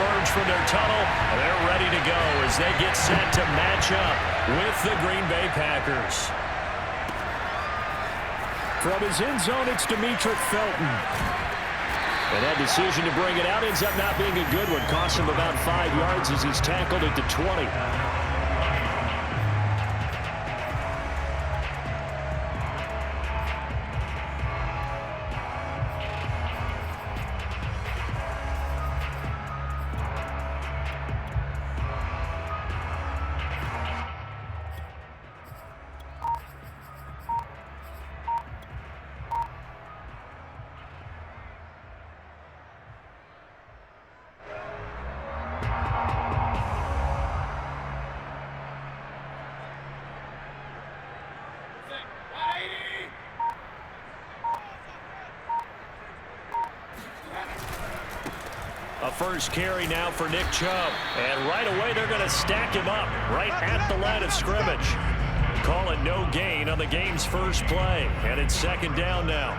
emerge from their tunnel. They're ready to go as they get set to match up with the Green Bay Packers. From his end zone, it's Demetric Felton. And that decision to bring it out ends up not being a good one. Costs him about 5 yards as he's tackled at the 20. A first carry now for Nick Chubb. And right away, they're going to stack him up right at the line of scrimmage. Call it no gain on the game's first play. And it's second down now.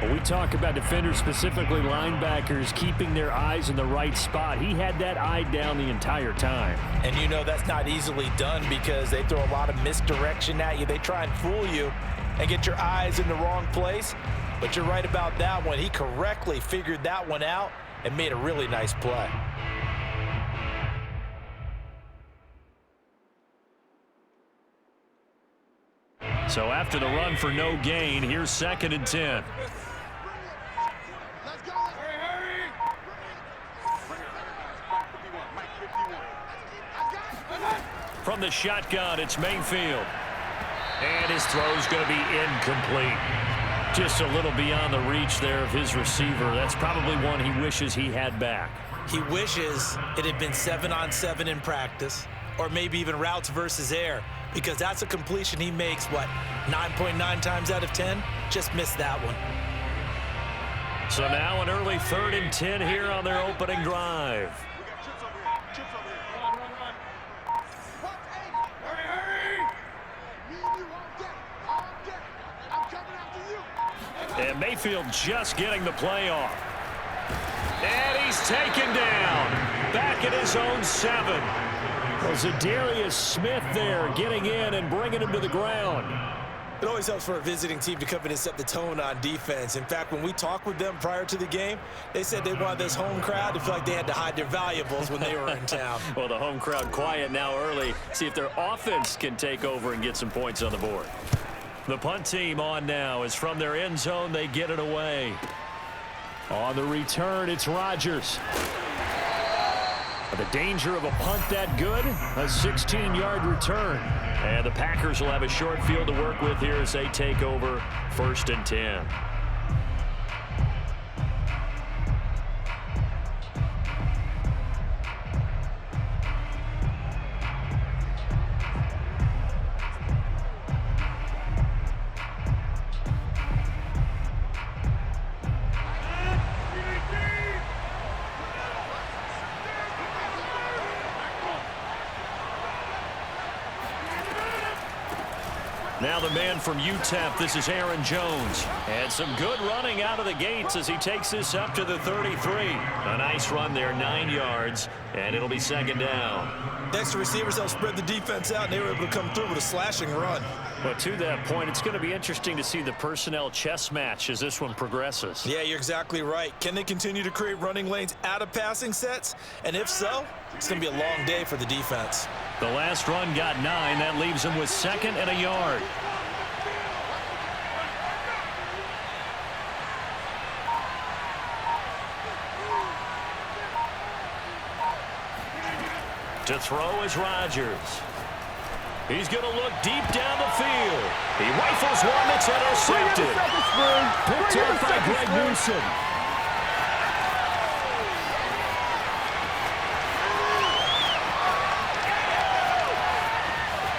When we talk about defenders, specifically linebackers, keeping their eyes in the right spot. He had that eye down the entire time. And you know that's not easily done because they throw a lot of misdirection at you. They try and fool you and get your eyes in the wrong place. But you're right about that one. He correctly figured that one out and made a really nice play. So after the run for no gain, here's 2nd and 10. From the shotgun, it's Mayfield. And his throw's going to be incomplete. Just a little beyond the reach there of his receiver. That's probably one he wishes he had back. He wishes it had been 7-on-7 in practice, or maybe even routes versus air, because that's a completion he makes, 9.9 times out of 10? Just missed that one. So now an early 3rd and 10 here on their opening drive. And Mayfield just getting the play off. And he's taken down. Back at his own 7. Was Zadarius Smith there getting in and bringing him to the ground. It always helps for a visiting team to come in and set the tone on defense. In fact, when we talked with them prior to the game, they said they wanted this home crowd to feel like they had to hide their valuables when they were in town. Well, the home crowd quiet now early. See if their offense can take over and get some points on the board. The punt team on now is from their end zone. They get it away. On the return, it's Rodgers. The danger of a punt that good, a 16-yard return. And the Packers will have a short field to work with here as they take over 1st and 10. Now the man from UTEP, this is Aaron Jones. And some good running out of the gates as he takes this up to the 33. A nice run there, 9 yards, and it'll be 2nd down. Next to receivers, they'll spread the defense out, and they were able to come through with a slashing run. But to that point, it's going to be interesting to see the personnel chess match as this one progresses. Yeah, you're exactly right. Can they continue to create running lanes out of passing sets? And if so, it's going to be a long day for the defense. The last run got 9. That leaves him with 2nd and a yard. To throw is Rodgers. He's going to look deep down the field. He rifles one that's intercepted. Picked off by Greg Newsome.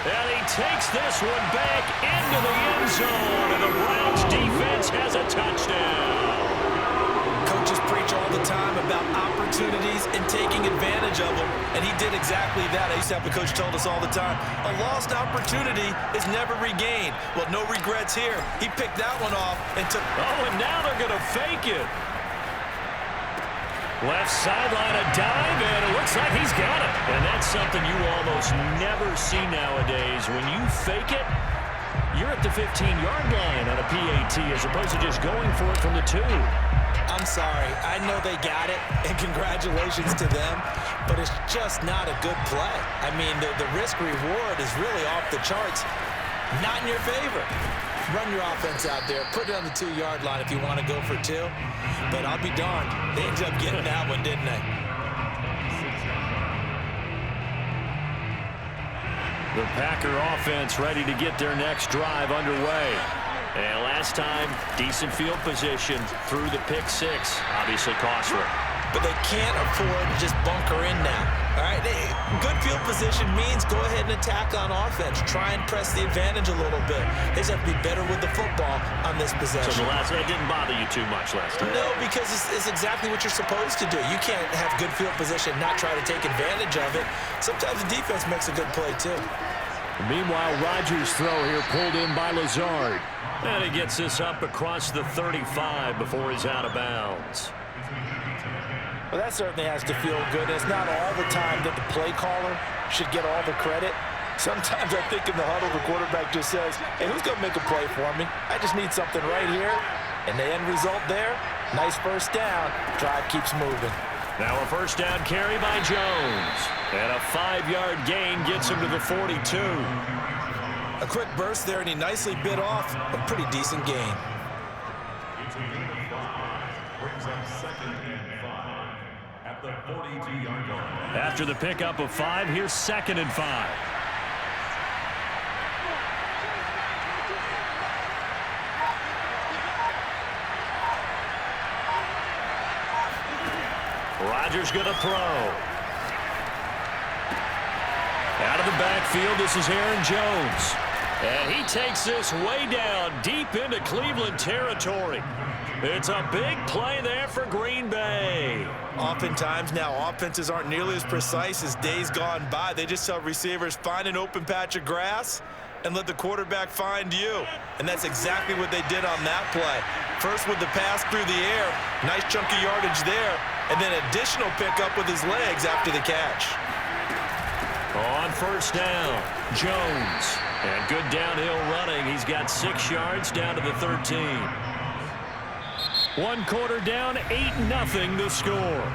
And he takes this one back into the end zone, and the Browns defense has a touchdown. Coaches preach all the time about opportunities and taking advantage of them, and he did exactly that. I used to have a coach told us all the time, a lost opportunity is never regained. Well, no regrets here. He picked that one off and took... Oh, and now they're going to fake it. Left sideline, a dive, and it looks like he's got it. And that's something you almost never see nowadays. When you fake it, you're at the 15-yard line on a PAT as opposed to just going for it from the 2. I'm sorry. I know they got it, and congratulations to them, but it's just not a good play. I mean, the risk-reward is really off the charts. Not in your favor. Run your offense out there. Put it on the 2-yard line if you want to go for 2. But I'll be darned. They ended up getting that one, didn't they? The Packer offense ready to get their next drive underway. And last time, decent field position through the pick 6. Obviously costly. But they can't afford to just bunker in now. All right, good field position means go ahead and attack on offense. Try and press the advantage a little bit. They just have to be better with the football on this possession. So that didn't bother you too much last time? No, because it's exactly what you're supposed to do. You can't have good field position and not try to take advantage of it. Sometimes the defense makes a good play, too. Meanwhile, Rodgers' throw here pulled in by Lazard. And he gets this up across the 35 before he's out of bounds. Well, that certainly has to feel good. It's not all the time that the play caller should get all the credit. Sometimes I think in the huddle, the quarterback just says, hey, who's going to make a play for me? I just need something right here. And the end result there, nice first down. Drive keeps moving. Now a first down carry by Jones. And a 5-yard gain gets him to the 42. A quick burst there, and he nicely bit off a pretty decent gain. After the pickup of 5, here's 2nd and 5. Rodgers going to throw. Out of the backfield, this is Aaron Jones. And he takes this way down deep into Cleveland territory. It's a big play there for Green Bay. Oftentimes now, offenses aren't nearly as precise as days gone by. They just tell receivers, find an open patch of grass and let the quarterback find you. And that's exactly what they did on that play. First with the pass through the air, nice chunk of yardage there, and then additional pickup with his legs after the catch. On first down, Jones. And good downhill running. He's got 6 yards down to the 13. 1 quarter down, 8-0 the score.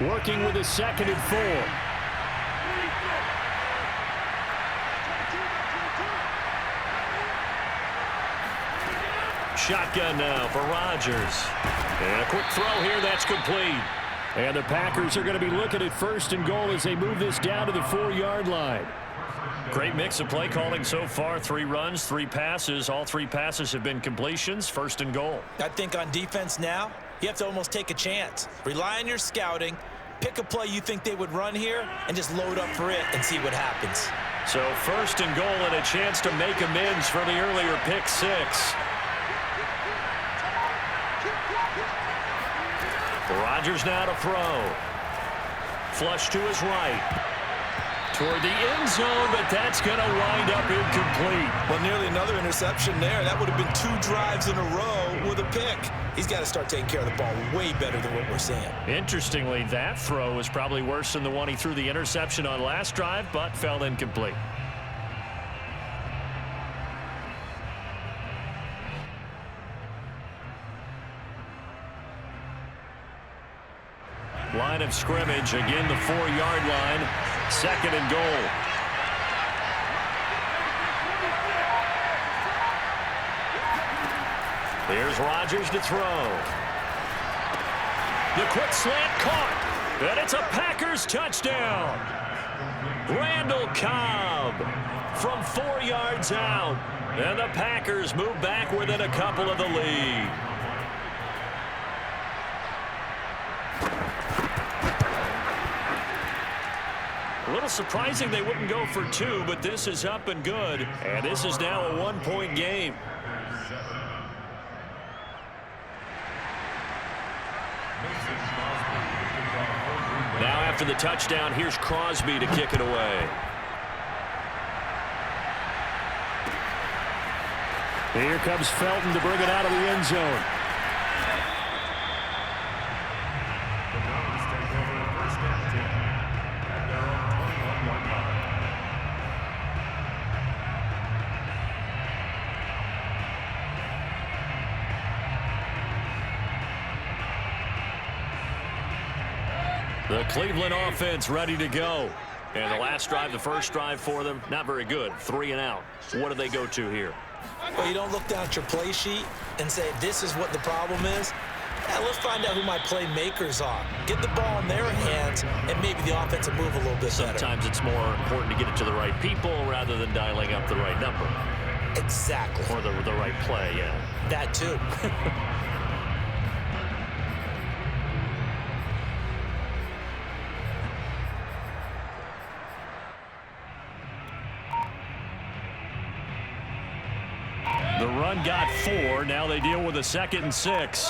Working with a 2nd and 4. Shotgun now for Rodgers. And a quick throw here, that's complete. And the Packers are going to be looking at 1st and goal as they move this down to the 4-yard line. Great mix of play calling so far. 3 runs, 3 passes. All 3 passes have been completions. 1st and goal. I think on defense now, you have to almost take a chance. Rely on your scouting. Pick a play you think they would run here and just load up for it and see what happens. So 1st and goal and a chance to make amends for the earlier pick 6. Rodgers now to throw. Flush to his right. Toward the end zone, but that's going to wind up incomplete. Well, nearly another interception there. That would have been 2 drives in a row with a pick. He's got to start taking care of the ball way better than what we're seeing. Interestingly, that throw was probably worse than the one he threw the interception on last drive, but fell incomplete. Line of scrimmage, again the 4-yard line, 2nd and goal. Here's Rodgers to throw. The quick slant caught, and it's a Packers touchdown. Randall Cobb from 4 yards out, and the Packers move back within a couple of the lead. A little surprising they wouldn't go for 2, but this is up and good. And this is now a 1-point game. After the touchdown, here's Crosby to kick it away. Here comes Felton to bring it out of the end zone. The Cleveland offense ready to go. And the last drive, the first drive for them, not very good. 3 and out. What do they go to here? Well, you don't look down at your play sheet and say, this is what the problem is. Yeah, let's find out who my playmakers are. Get the ball in their hands, and maybe the offense will move a little bit better. Sometimes it's more important to get it to the right people rather than dialing up the right number. Exactly. Or the right play, yeah. That too. The run got 4. Now they deal with a 2nd and 6.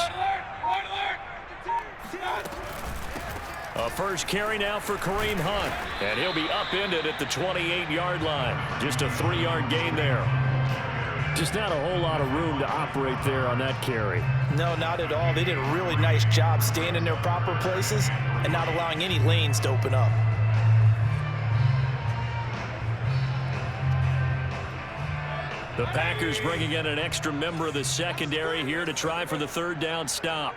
A first carry now for Kareem Hunt. And he'll be upended at the 28-yard line. Just a 3-yard gain there. Just not a whole lot of room to operate there on that carry. No, not at all. They did a really nice job staying in their proper places and not allowing any lanes to open up. The Packers bringing in an extra member of the secondary here to try for the 3rd down stop.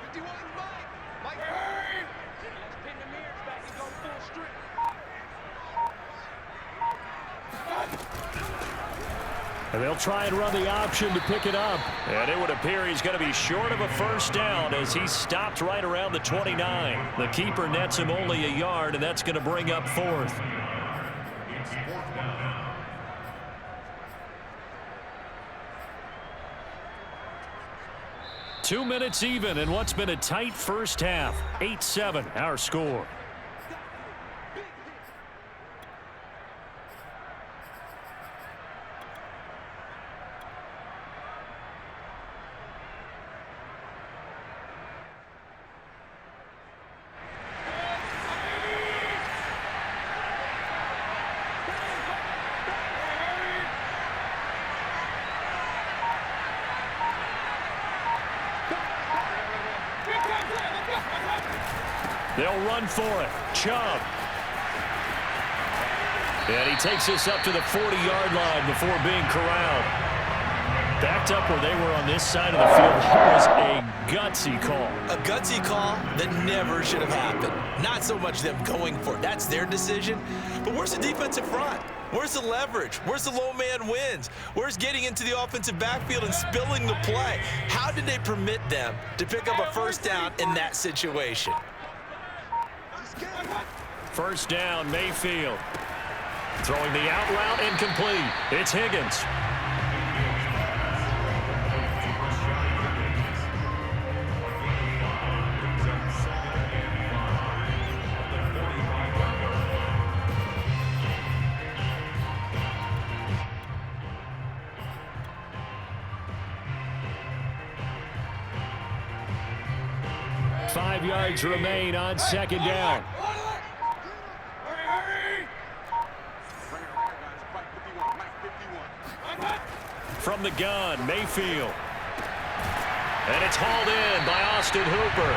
And they'll try and run the option to pick it up. And it would appear he's going to be short of a 1st down as he stopped right around the 29. The keeper nets him only a yard, and that's going to bring up 4th. 2 minutes even in what's been a tight first half. 8-7 our score. They'll run for it. Chubb. And he takes this up to the 40-yard line before being corralled. Backed up where they were on this side of the field. That was a gutsy call. A gutsy call that never should have happened. Not so much them going for it. That's their decision. But where's the defensive front? Where's the leverage? Where's the low man wins? Where's getting into the offensive backfield and spilling the play? How did they permit them to pick up a 1st down in that situation? 1st down, Mayfield. Throwing the out route, incomplete. It's Higgins. Five yards remain on 2nd down. From the gun, Mayfield. And it's hauled in by Austin Hooper.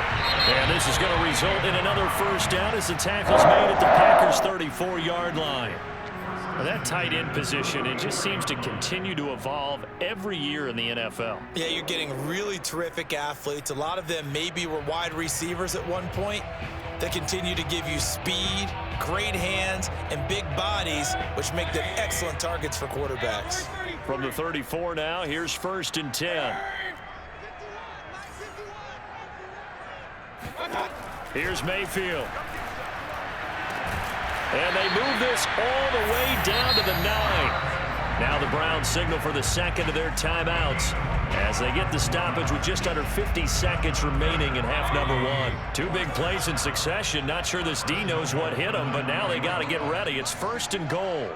And this is going to result in another 1st down as the tackle's made at the Packers' 34-yard line. Well, that tight end position, it just seems to continue to evolve every year in the NFL. Yeah, you're getting really terrific athletes. A lot of them maybe were wide receivers at one point. They continue to give you speed, great hands, and big bodies, which make them excellent targets for quarterbacks. From the 34 now, here's 1st and 10. Here's Mayfield. And they move this all the way down to the 9. Now the Browns signal for the 2nd of their timeouts as they get the stoppage with just under 50 seconds remaining in half number 1. 2 big plays in succession. Not sure this D knows what hit him, but now they got to get ready. It's 1st and goal.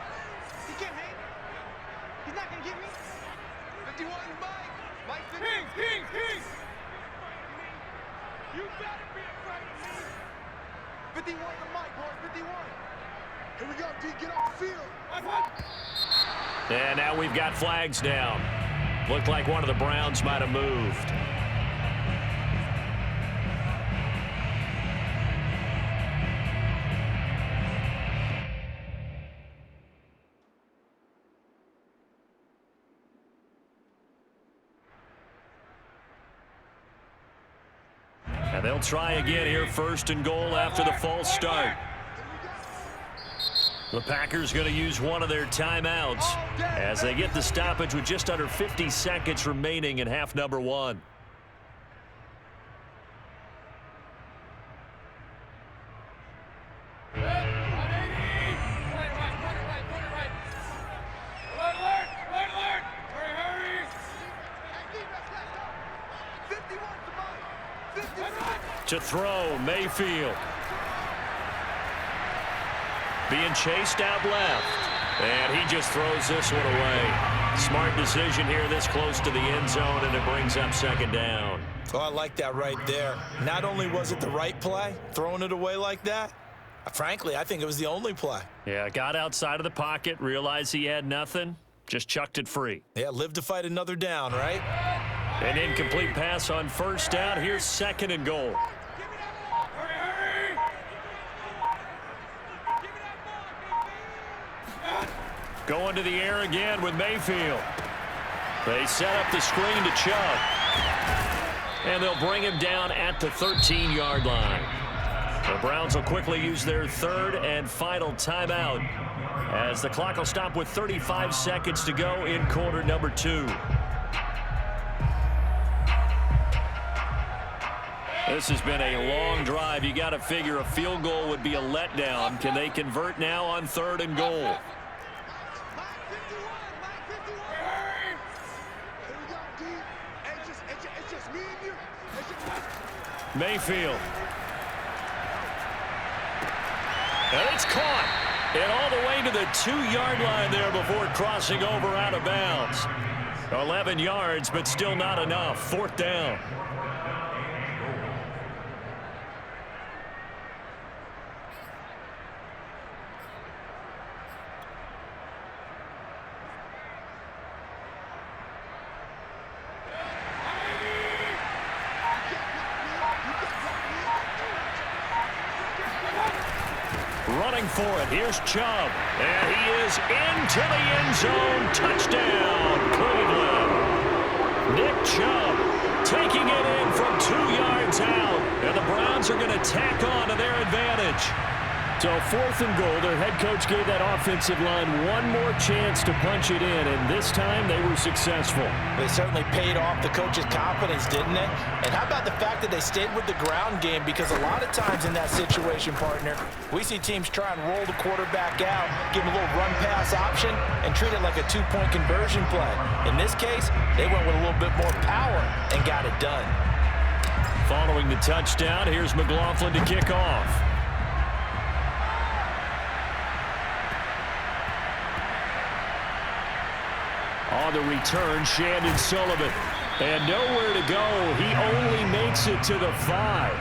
51 the mic, boys, 51. Here we go, D, get off the field. And now we've got flags down. Looked like one of the Browns might have moved. And they'll try again here, first and goal after the false start. The Packers going to use one of their timeouts as they get the stoppage with just under 50 seconds remaining in half number one. To throw, Mayfield. Being chased out left. And he just throws this one away. Smart decision here this close to the end zone, and it brings up second down. Oh, I like that right there. Not only was it the right play, throwing it away like that, frankly, I think it was the only play. Yeah, got outside of the pocket, realized he had nothing, just chucked it free. Yeah, live to fight another down, right? An incomplete pass on first down. Here's second and goal. Going to the air again with Mayfield. They set up the screen to Chubb. And they'll bring him down at the 13-yard line. The Browns will quickly use their third and final timeout as the clock will stop with 35 seconds to go in quarter number two. This has been a long drive. You got to figure a field goal would be a letdown. Can they convert now on third and goal? Mayfield. And it's caught. And all the way to the 2-yard line there before crossing over out of bounds. 11 yards, but still not enough. Fourth down. Running for it. Here's Chubb. And he is into the end zone. Touchdown, Cleveland. Nick Chubb taking it in from 2 yards out. And the Browns are going to tack on to their advantage. So fourth and goal, their head coach gave that offensive line one more chance to punch it in, and this time they were successful. They certainly paid off the coach's confidence, didn't they? And how about the fact that they stayed with the ground game? Because a lot of times in that situation, partner, we see teams try and roll the quarterback out, give him a little run-pass option, and treat it like a two-point conversion play. In this case, they went with a little bit more power and got it done. Following the touchdown, here's McLaughlin to kick off. On the return, Shandon Sullivan. And nowhere to go. He only makes it to the 5.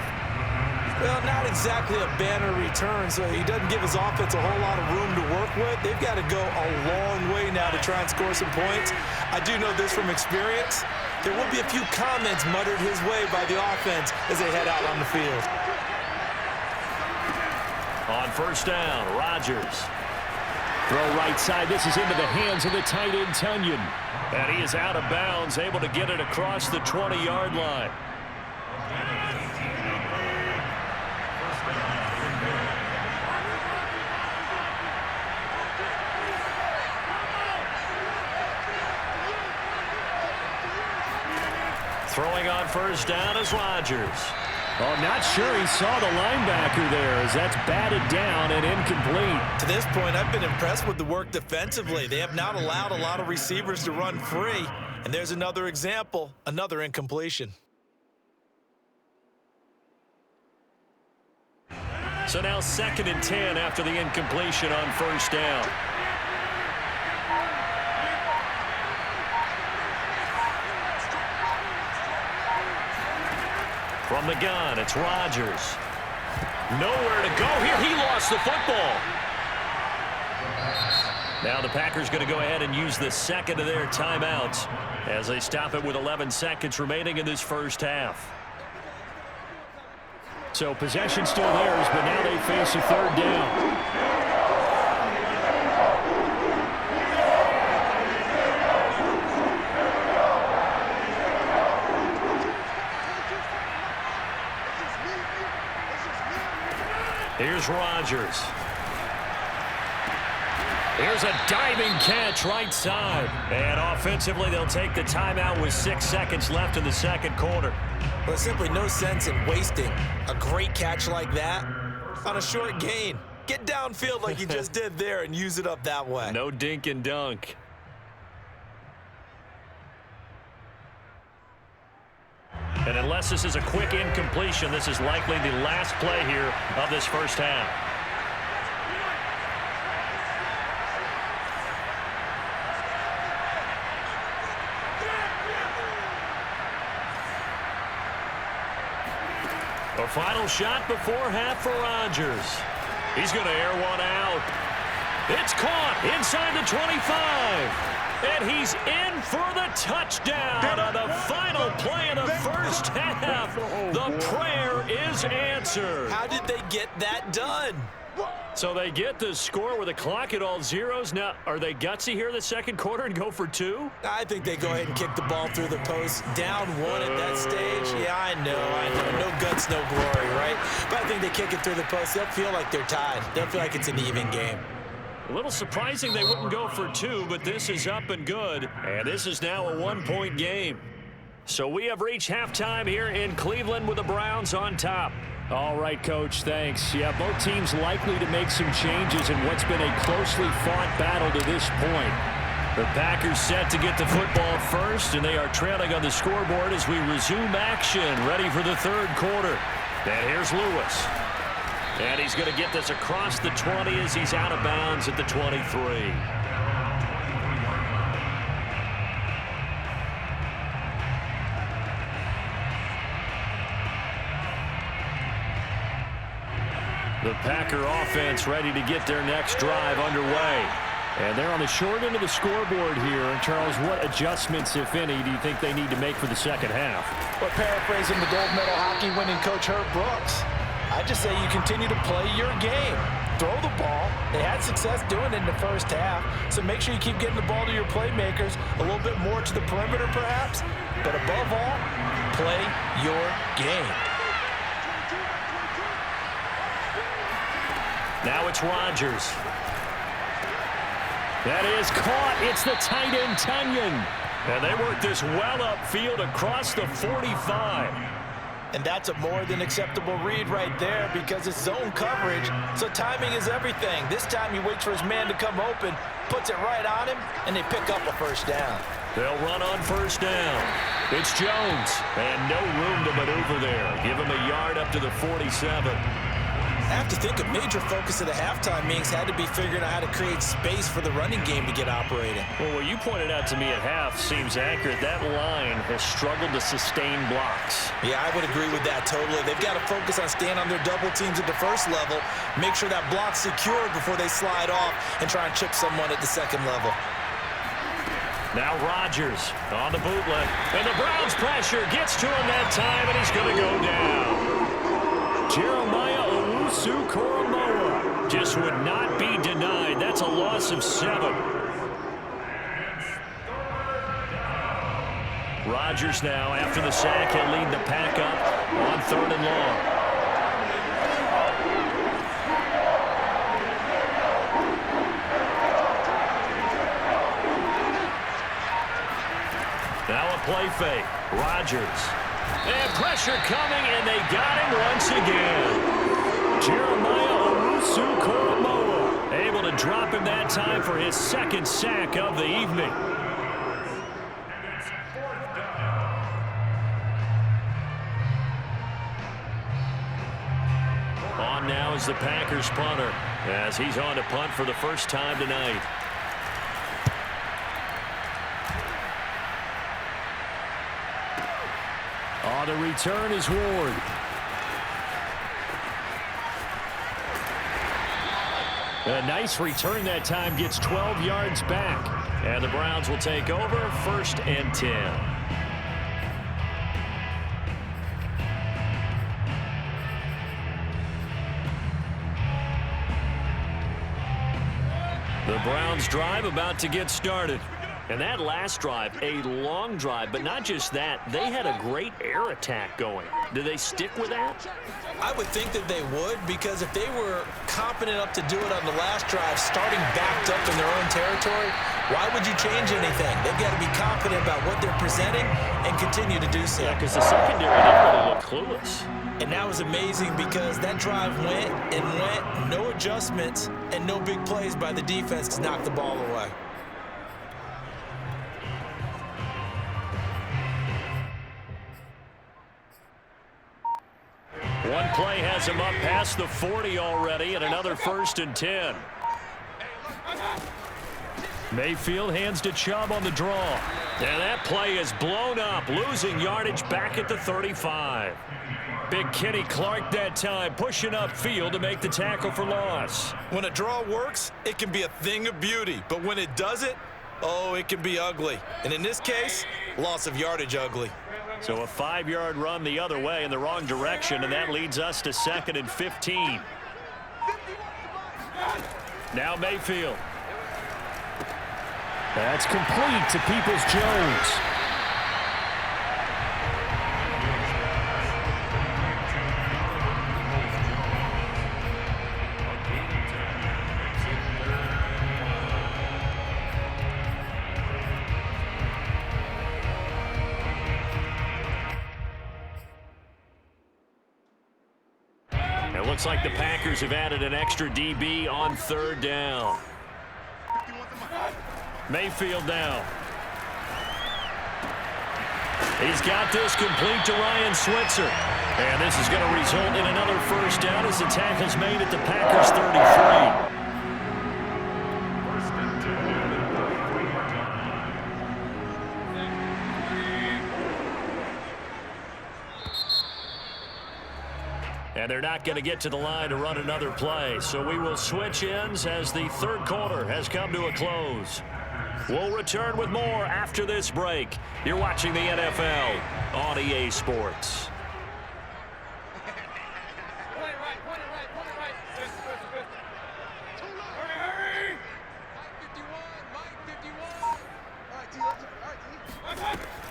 Well, not exactly a banner return, so he doesn't give his offense a whole lot of room to work with. They've got to go a long way now to try and score some points. I do know this from experience. There will be a few comments muttered his way by the offense as they head out on the field. On first down, Rodgers. Throw right side. This is into the hands of the tight end, Tunyon. And he is out of bounds, able to get it across the 20-yard line. Throwing on first down is Rodgers. Oh, not sure he saw the linebacker there as that's batted down and incomplete. To this point, I've been impressed with the work defensively. They have not allowed a lot of receivers to run free. And there's another example, another incompletion. So now 2nd and 10 after the incompletion on first down. From the gun, it's Rodgers. Nowhere to go here. He lost the football. Now the Packers going to go ahead and use the second of their timeouts as they stop it with 11 seconds remaining in this first half. So possession still theirs, but now they face a third down. Here's Rodgers. Here's a diving catch right side. And offensively, they'll take the timeout with 6 seconds left in the second quarter. Well, there's simply no sense in wasting a great catch like that on a short gain. Get downfield like you just did there and use it up that way. No dink and dunk. And unless this is a quick incompletion, this is likely the last play here of this first half. A final shot before half for Rodgers. He's going to air one out. It's caught inside the 25. And he's in for the touchdown on the final play of the first half. The prayer is answered. How did they get that done? So they get the score with a clock at all zeros. Now, are they gutsy here in the second quarter and go for 2? I think they go ahead and kick the ball through the post. Down 1 at that stage. Yeah, I know. No guts, no glory, right? But I think they kick it through the post. They'll feel like they're tied. They'll feel like it's an even game. A little surprising they wouldn't go for 2, but this is up and good. And this is now a 1-point game. So we have reached halftime here in Cleveland with the Browns on top. All right, Coach, thanks. Yeah, both teams likely to make some changes in what's been a closely fought battle to this point. The Packers set to get the football first, and they are trailing on the scoreboard as we resume action, ready for the third quarter. And here's Lewis. And he's going to get this across the 20 as he's out of bounds at the 23. The Packer offense ready to get their next drive underway. And they're on the short end of the scoreboard here. And, Charles, what adjustments, if any, do you think they need to make for the second half? Well, paraphrasing the gold medal hockey winning coach Herb Brooks, I just say you continue to play your game. Throw the ball. They had success doing it in the first half, so make sure you keep getting the ball to your playmakers, a little bit more to the perimeter perhaps, but above all, play your game. Now it's Rodgers. That is caught. It's the tight end, Tunyon. And they work this well upfield across the 45. And that's a more than acceptable read right there because it's zone coverage, so timing is everything. This time he waits for his man to come open, puts it right on him, and they pick up a first down. They'll run on first down. It's Jones, and no room to maneuver there. Give him a yard up to the 47. I have to think a major focus of the halftime meetings had to be figuring out how to create space for the running game to get operating. Well, what you pointed out to me at half seems accurate. That line has struggled to sustain blocks. Yeah, I would agree with that totally. They've got to focus on staying on their double teams at the first level, make sure that block's secured before they slide off and try and chip someone at the second level. Now Rodgers on the bootleg. And the Browns pressure gets to him that time, and he's going to go down. Jeremiah Owusu-Koramoah just would not be denied. That's a loss of 7. Rodgers now, after the sack, he'll lead the pack up on 3rd and long. Now a play fake. Rodgers. And pressure coming, and they got him once again. Jeremiah Owusu-Koramoah able to drop him that time for his second sack of the evening. On now is the Packers punter as he's on to punt for the first time tonight. On the return is Ward. A nice return that time, gets 12 yards back. And the Browns will take over, 1st and 10. The Browns drive about to get started. And that last drive, a long drive, but not just that, they had a great air attack going. Do they stick with that? I would think that they would, because if they were confident enough to do it on the last drive, starting backed up in their own territory, why would you change anything? They've got to be confident about what they're presenting and continue to do so. Yeah, because the secondary didn't really look clueless. And that was amazing because that drive went and went, no adjustments, and no big plays by the defense to knock the ball away. One play has him up past the 40 already, and another 1st and 10. Mayfield hands to Chubb on the draw. And that play is blown up, losing yardage back at the 35. Big Kenny Clark that time, pushing upfield to make the tackle for loss. When a draw works, it can be a thing of beauty. But when it doesn't, oh, it can be ugly. And in this case, loss of yardage ugly. So a 5-yard run the other way in the wrong direction, and that leads us to 2nd and 15. Now Mayfield. That's complete to Peoples-Jones. It looks like the Packers have added an extra DB on 3rd down. Mayfield now. He's got this complete to Ryan Switzer. And this is going to result in another 1st down as the tackle's made at the Packers 33. And they're not going to get to the line to run another play. So we will switch ends as the 3rd quarter has come to a close. We'll return with more after this break. You're watching the NFL on EA Sports.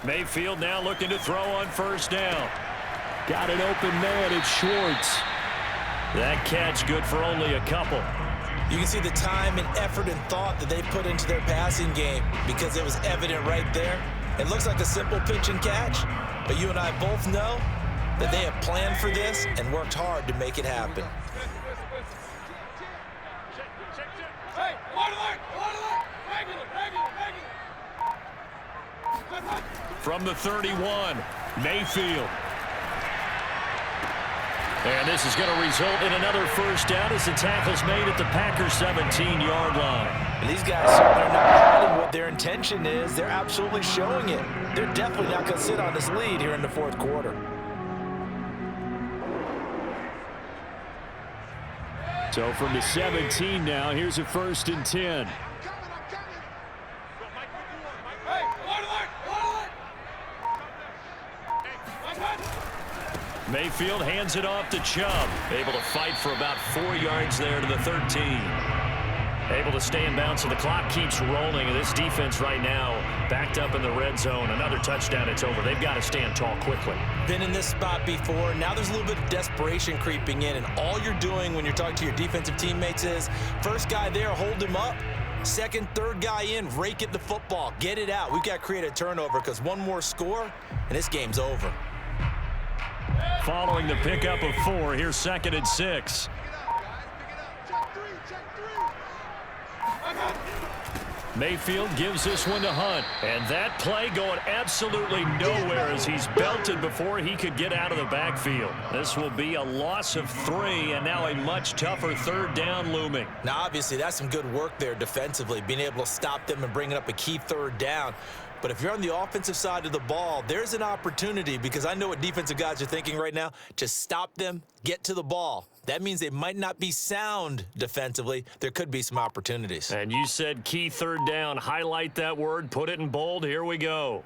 Mayfield now looking to throw on 1st down. Got an open man, it's Schwartz. That catch good for only a couple. You can see the time and effort and thought that they put into their passing game because it was evident right there. It looks like a simple pitch and catch, but you and I both know that they have planned for this and worked hard to make it happen. From the 31, Mayfield. And this is going to result in another 1st down as the tackle's made at the Packers 17-yard line. And these guys, they're not hiding what their intention is. They're absolutely showing it. They're definitely not going to sit on this lead here in the 4th quarter. So from the 17 now, here's a 1st and 10. Mayfield hands it off to Chubb. Able to fight for about 4 yards there to the 13. Able to stay in bounds, so the clock keeps rolling. And this defense right now backed up in the red zone. Another touchdown, it's over. They've got to stand tall quickly. Been in this spot before. Now there's a little bit of desperation creeping in. And all you're doing when you're talking to your defensive teammates is, first guy there, hold him up. Second, third guy in, rake at the football. Get it out. We've got to create a turnover because one more score, and this game's over. Following the pickup of 4, here's 2nd and 6. Mayfield gives this one to Hunt. And that play going absolutely nowhere as he's belted before he could get out of the backfield. This will be a loss of 3, and now a much tougher 3rd down looming. Now, obviously, that's some good work there defensively, being able to stop them and bringing up a key 3rd down. But if you're on the offensive side of the ball, there's an opportunity, because I know what defensive guys are thinking right now. Just stop them, get to the ball. That means they might not be sound defensively. There could be some opportunities. And you said key third down. Highlight that word, put it in bold. Here we go.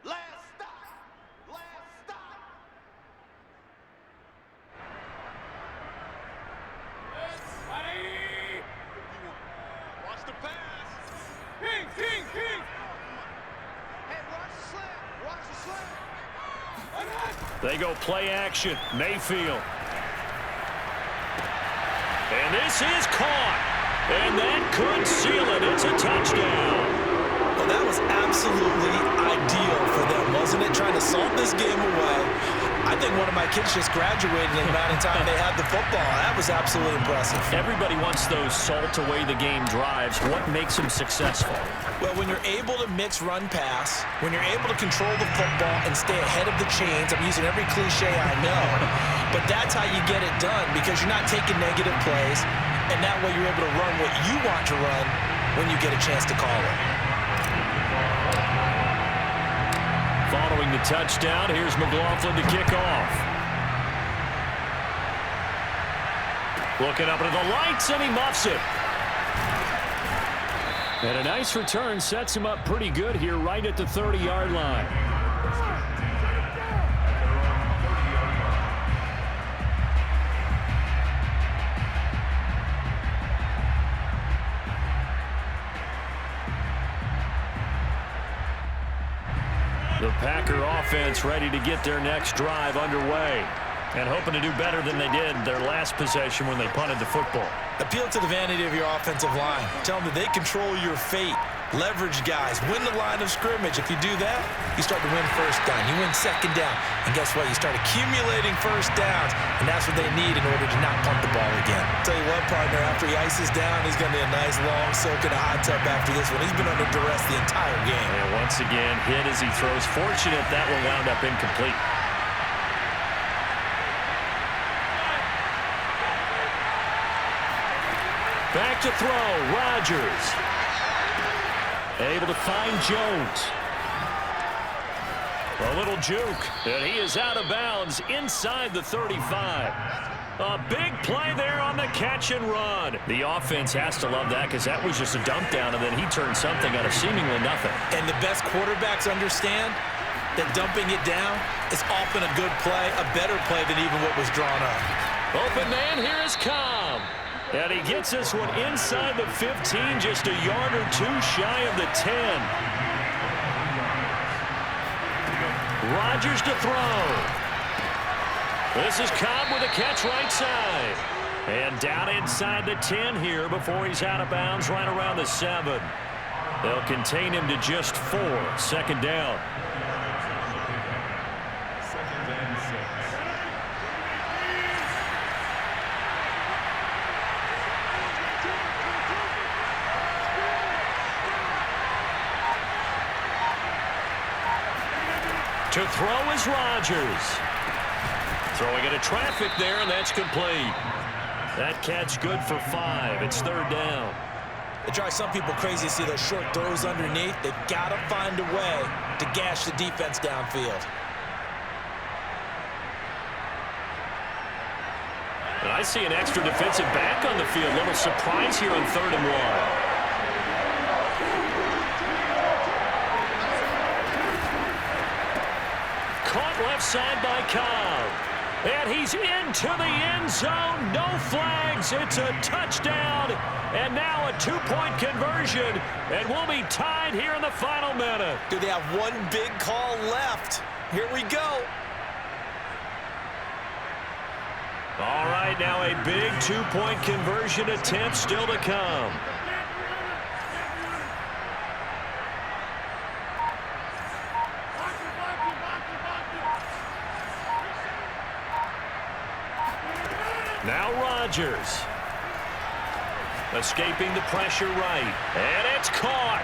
Last stop. Last stop. Watch the pass. King. Hey, watch the slam. Watch the slam. They go play action. Mayfield. And this is caught. And that could seal it. It's a touchdown. Well, that was absolutely ideal for them, wasn't it? Trying to salt this game away. I think one of my kids just graduated in the amount of time they had the football. That was absolutely impressive. Everybody wants those salt away the game drives. What makes them successful? Well, when you're able to mix run-pass, when you're able to control the football and stay ahead of the chains, I'm using every cliche I know, but that's how you get it done, because you're not taking negative plays, and that way you're able to run what you want to run when you get a chance to call it. Following the touchdown, here's McLaughlin to kick off. Looking up into the lights, and he muffs it. And a nice return sets him up pretty good here right at the 30-yard line. The Packer offense ready to get their next drive underway and hoping to do better than they did their last possession when they punted the football. Appeal to the vanity of your offensive line. Tell them that they control your fate. Leverage guys. Win the line of scrimmage. If you do that, you start to win first down. You win second down. And guess what? You start accumulating first downs, and that's what they need in order to not punt the ball again. Tell you what, partner, after he ices down, he's going to be a nice long soak in a hot tub after this one. He's been under duress the entire game. And once again, hit as he throws. Fortunate that one wound up incomplete. Back to throw, Rodgers. Able to find Jones. A little juke, and he is out of bounds inside the 35. A big play there on the catch and run. The offense has to love that, because that was just a dump down, and then he turned something out of seemingly nothing. And the best quarterbacks understand that dumping it down is often a good play, a better play than even what was drawn up. Open man, here is Cobb. And he gets this one inside the 15, just a yard or two shy of the 10. Rodgers to throw. This is Cobb with a catch right side. And down inside the 10 here before he's out of bounds right around the 7. They'll contain him to just 4. Second down. To throw is Rodgers. Throwing into traffic there, and that's complete. That catch good for 5. It's third down. It drives some people crazy to see those short throws underneath. They've got to find a way to gash the defense downfield. And I see an extra defensive back on the field. Little surprise here on 3rd and 1. Caught left side by Cobb. And he's into the end zone. No flags. It's a touchdown. And now a 2-point conversion. And we'll be tied here in the final minute. Do they have one big call left? Here we go. All right, now a big 2-point conversion attempt still to come. Now Rodgers. Escaping the pressure right. And it's caught.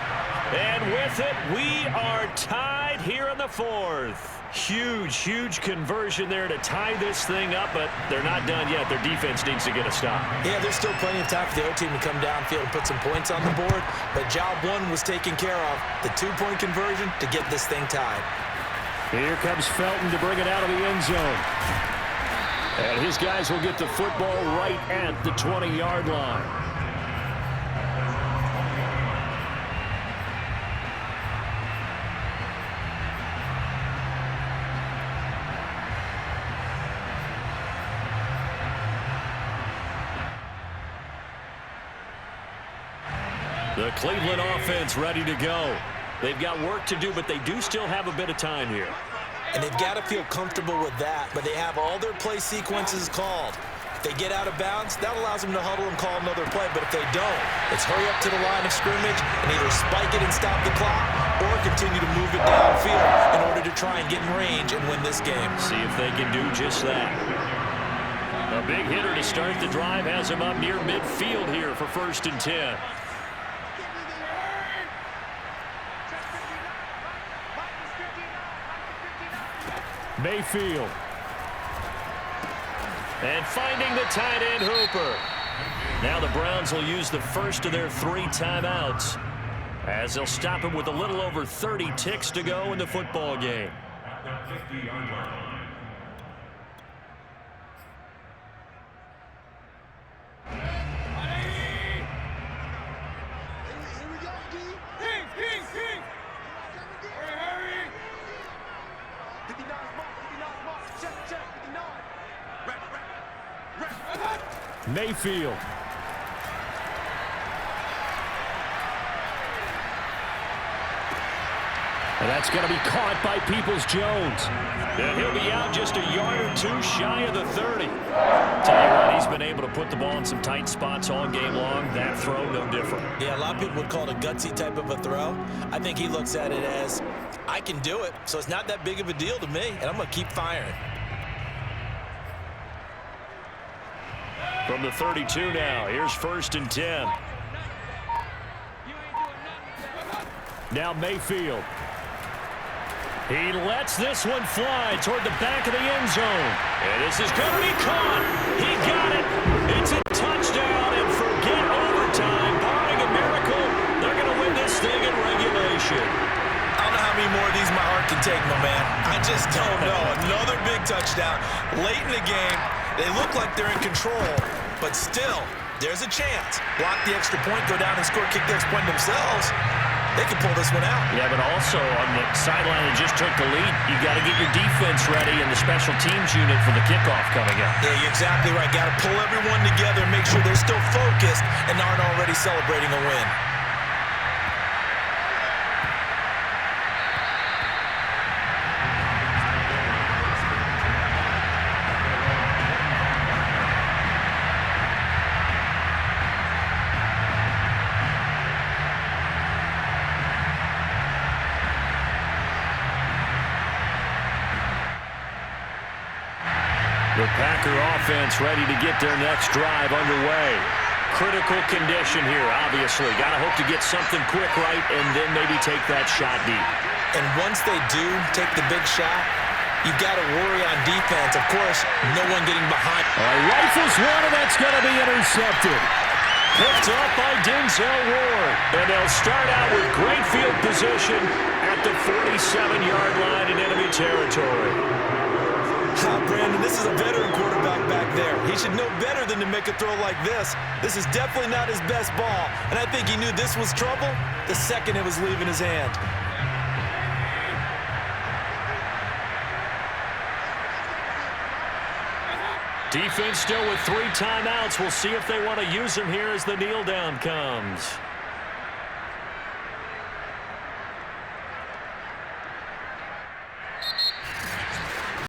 And with it, we are tied right here in the fourth. Huge conversion there to tie this thing up, but they're not done yet. Their defense needs to get a stop. Yeah, there's still plenty of time for the other team to come downfield and put some points on the board, but job one was taken care of. The two-point conversion to get this thing tied. Here comes Felton to bring it out of the end zone. And his guys will get the football right at the 20-yard line. The Cleveland offense ready to go. They've got work to do, but they do still have a bit of time here. And they've got to feel comfortable with that, but they have all their play sequences called. If they get out of bounds, that allows them to huddle and call another play, but if they don't, it's hurry up to the line of scrimmage and either spike it and stop the clock or continue to move it downfield in order to try and get in range and win this game. See if they can do just that. A big hitter to start the drive has him up near midfield here for 1st and 10. Mayfield. And finding the tight end Hooper. Now the Browns will use the first of their 3 timeouts as they'll stop him with a little over 30 ticks to go in the football game. Mayfield. And that's going to be caught by Peoples-Jones. And he'll be out just a yard or 2 shy of the 30. Tell you what, he's been able to put the ball in some tight spots all game long. That throw, no different. Yeah, a lot of people would call it a gutsy type of a throw. I think he looks at it as, I can do it, so it's not that big of a deal to me, and I'm going to keep firing. From the 32 now, here's 1st and 10. Now Mayfield. He lets this one fly toward the back of the end zone. And this is going to be caught. He got it. It's a touchdown, and forget overtime. Barring a miracle, they're going to win this thing in regulation. I don't know how many more of these my heart can take, my man. I just don't know. Another big touchdown. Late in the game, they look like they're in control, but still, there's a chance. Block the extra point, go down and score, kick the extra point themselves. They can pull this one out. Yeah, but also on the sideline that just took the lead, you got to get your defense ready and the special teams unit for the kickoff coming up. Yeah, you're exactly right. Got to pull everyone together and make sure they're still focused and aren't already celebrating a win. The Packer offense ready to get their next drive underway. Critical condition here, obviously. Got to hope to get something quick right and then maybe take that shot deep. And once they do take the big shot, you've got to worry on defense. Of course, no one getting behind. Rifles one, and that's going to be intercepted. Picked up by Denzel Ward. And they'll start out with great field position at the 47-yard line in enemy territory. Brandon, this is a veteran quarterback back there. He should know better than to make a throw like this. This is definitely not his best ball, and I think he knew this was trouble the second it was leaving his hand. Defense still with 3 timeouts. We'll see if they want to use them here as the kneel down comes.